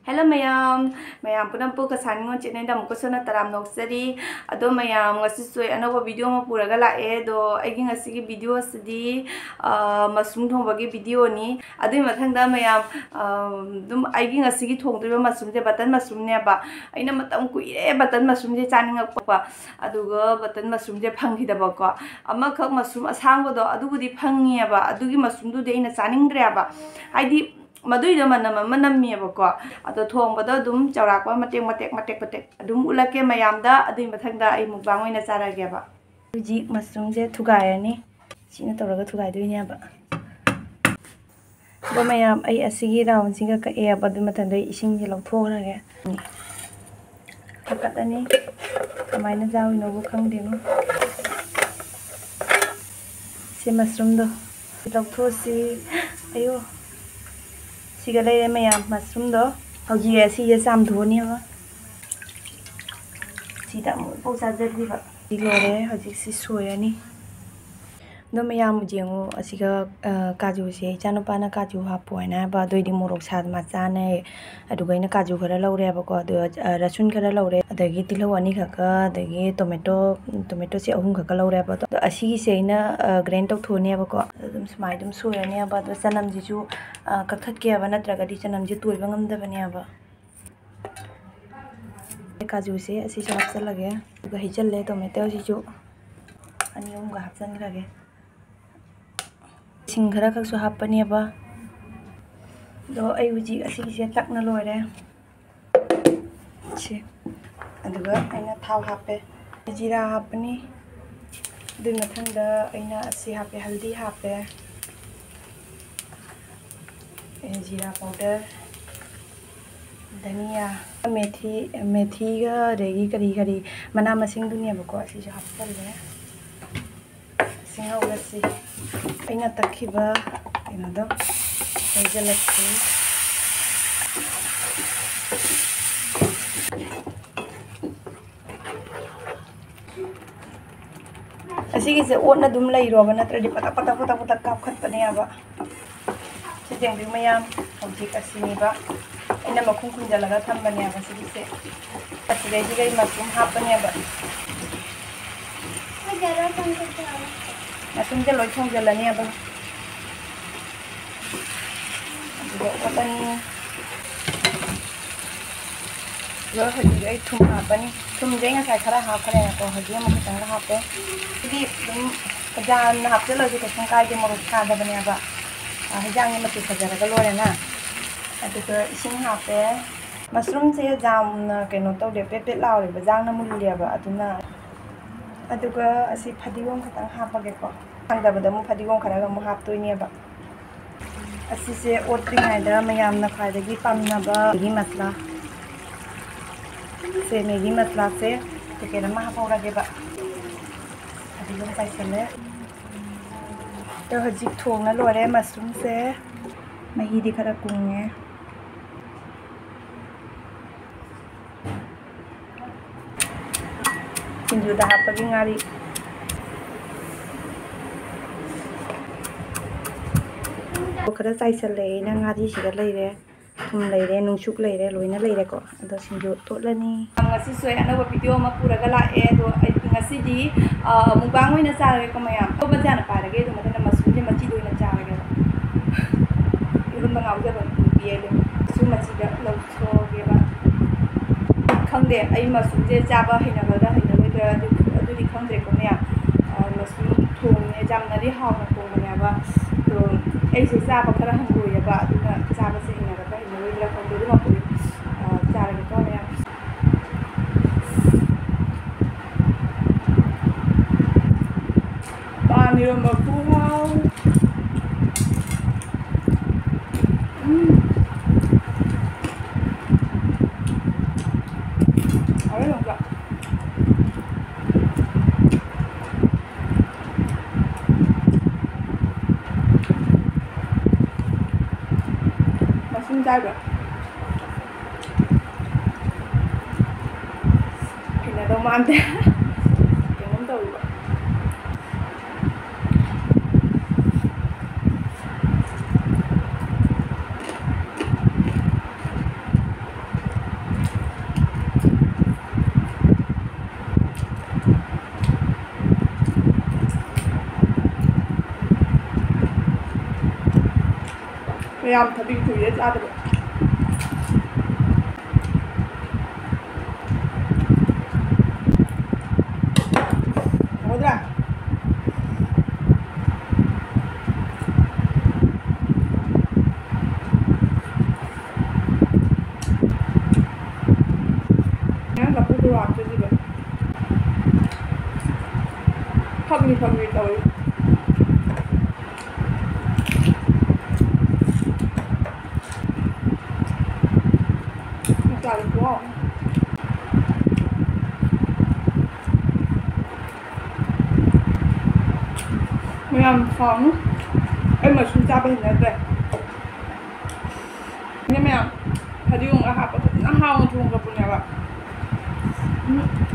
Hello mayam, mayam punam pu kasan ngon chene dam ko sona taram noksari ado mayam ngasi soi anova video ma puraga la e do agi ngasi gi video sidi masum thong bagi video ni adu mathang da mayam dum agi ngasi gi thong driba masum je batan masum ne ba aina matam ku ire batan masum je chaning ak pa adu ga batan masum je phangi da ba ko ama khak masum asang do adu budi phangi ba adu gi masum du de ina chaning dre ba aidi Madui manam mi bako atau thong pada dum cawrak pa matek dum ulake mayam da adu mathang da ai mukbang oina chara ge ba ji mushroom je thugai ni sina tawraga thugai doi nya ba ba mayam ai asigi round singa ka e ba dum mathang da ising je lawthora ge kakat ani kamaina jawi no bu khang de no se mushroom do lawthosi ayo Siga lay mayam mushroom do hauji ya si ya sam dhoni ba si ta mo po sa jaddi ba di lore hauji si soya ni do mayam jengo asiga kaju se chanu pa na kaju ha poina ba doi di morok sa ma cha ne adu gaina kaju khara laure ba ko do rasun khara laure adagi tilo ani khaka adagi tomato se ahum khaka laure ba to asigi se ina grind tok thone ba ko dum smai dum soya ne ba do sanam ji ju kakhat ke ba natraga di chanam ji tuiba ngam da bani ba kaju se asi sa hapsal lage ga hijal le tomato ji ju ani um ga hapsan lage singhara khak su hapani ba do ai uji asi se takna loire che aduga aina thau hape jira hapani dun mathang da aina asi hape haldi hape जीरा powder धनिया मेथी ga regi kari mana masing dunia bako asi hapsal le singa urasi aina takhiba ina do jalakki asigi se onna dum lai ro ba natra di pata kap khat pane aba Yang di mayam hauji kasini ba ina makhung khung jalaga thambani aba sigi se asige ji gai mushroom hapani aba mushroom je loi thong jalani aba aduga watani lo haji gai thum hapani thum je nga sai khara ha khare ko haji ma khang hape di dum kajan hapse lo ji ko kai de morok kha da bani aba hijang ni mati sajara ka lore na aduga ising hape mushroom se jam na keno to de pe law le bajang na mul le ba aduna aduga asi phadigom khatang hapage ko thangda bada mu phadigom khara ga mu hap toi ne ba asi se otri ngai da mayam na khai dagi pamna ba gi masla se megi masla se ke na ma hapora ge ba phadigom sai sele तो हजी थोंगना लोरे mushroom से मही दी खरा कुंगे सिंजू दा हापगी ngaरी खरा साइसल ले ना ngaरी सिगा लेरे थुम लेरे नुंसुक लेरे लोइना लेरे को अदो सिंजू तोलनी ngasi soy anaba video ma puraga la e do ngasi di mukbang oina chare ko mayam to bajana parage do madana mushroom je machi do ina chare ga irun bangaw ja ban biele su machi da lo so ge ba khangde ai mushroom je chaba hina ba da hina ba da adu di khangde ko mayam mushroom thong ne jam na di haw na ko mayam ba to ai se chaba khara hang go ya ba adu na chaba se hina ba hina ba da ko do ma ko chare ko mayam Nilo mapuhaw. Ay lang ka. Masin tayo. Kinadomante. Kinadomante. ꯃꯌꯥꯝ ꯊꯕꯤ ꯀꯨꯏꯔꯦ ꯆꯥꯗꯕ ꯍꯥꯎꯗ꯭ꯔꯥ ꯅꯪ ꯂꯐꯨꯗꯣ ꯍꯥꯞꯆꯜꯂꯤꯕ ꯐꯪꯅꯤ ꯇꯧꯔꯤ ꯆꯥꯔꯤꯀꯣ ꯃꯌꯥꯝ ꯍꯥꯎꯅ ꯑꯩ ꯃꯁꯔꯨꯝ ꯆꯥꯕ ꯍꯩꯅꯗ꯭ꯔꯦ ꯃꯌꯥꯝ ꯐꯗꯤꯒꯣꯝꯒ ꯍꯥꯞꯄ ꯐꯖꯅ ꯍꯥꯎꯅ ꯊꯣꯡꯈ꯭ꯔꯕꯅꯦꯕ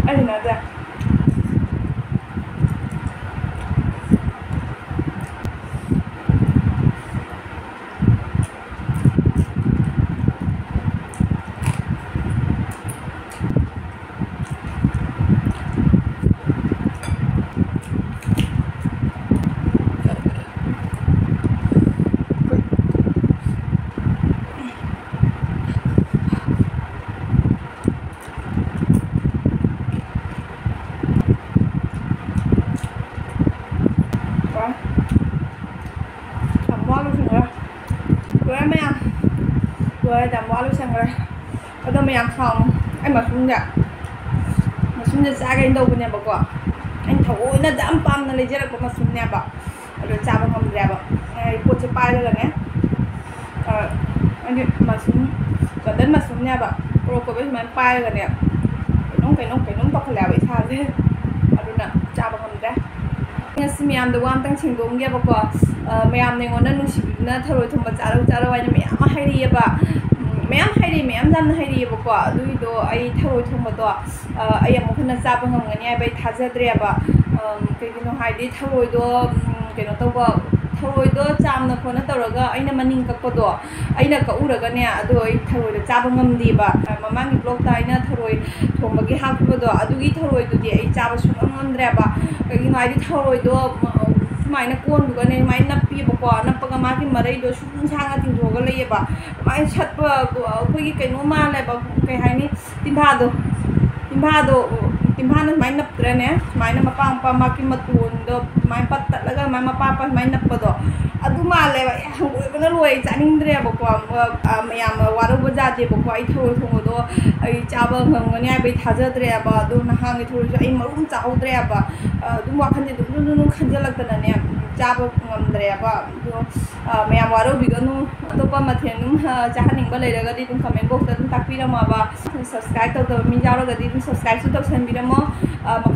ꯑꯩ ꯍꯩꯅꯗ꯭ꯔꯦ Rồi mấy anh rồi tạm quá luôn sang rồi ở đâu mấy anh không anh mà xuống để xa cái đâu bên nhà bà quả anh thổi nó dám pam nó lấy ra có mà xuống nhà bà rồi cha bà không ra bà này cô sẽ bay rồi nè anh đi mà xuống và đến mà xuống nhà bà rồi cô biết mà bay rồi nè cái nóng bọc là bị sao thế rồi nè cha bà không ra ngasi miyam da wam tang chingdong ge ba ko miyam ne ngona nusi na tharoi thumba charo ai miyam hairi ba miyam jam hairi ba ko dui do ai tharoi thumba do ai am khana cha ba ngam ngani ai bai thajadre ba ke no haidi tharoi do ke no to ba tharoi do cham na khona taraga aina maning ka ko do aina ka uraga ne ado ai tharoi da cha ba ngam di ba mamang gi blog ta aina tharoi thumba gi ha ko do adugi tharoi du di ai cha ba su ngandre ba cái nói đi thôi đó mày nó cuốn được này mày nắp bia bọc nắp cái má cái mà đây đó xuống sang cái tình huống cái này bà mày chặt vào cái nó mà lại bảo cái hay ní tim pha đồ nó mày nắp rồi nè mày nó mà pang mà cái mà tuôn đó mày bắt tất là cái mà pa mày nắp vào đó adu mà lại vậy cái nó lùi chả nín đây bọc mày mà vào đâu ra thì bọc ai thôi thôi đó ai cha vợ người nghe bị thà ra đây bà đó nó hàng cái thôi ai mà cũng cháu đây bà đúng qua khăn thì đúng khăn cho lắc nè cha vợ ngầm đây bà mày vào đâu bị cái nó tôi mà thiền đúng cha hắn nín vào đây là cái đi đúng comment box đúng tắt video mà bà subscribe tao mình giao cái đi đúng subscribe xuống tao xem video mà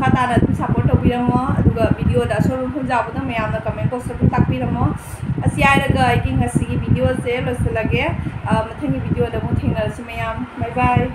khá ta là đúng support tao video mà đúng video đã số không giao với tao mày làm comment box đúng tắt video mà asiai là cái cái ngasi video sẽ là sẽ là cái mà thay video đã muốn thay là xin mày bye bye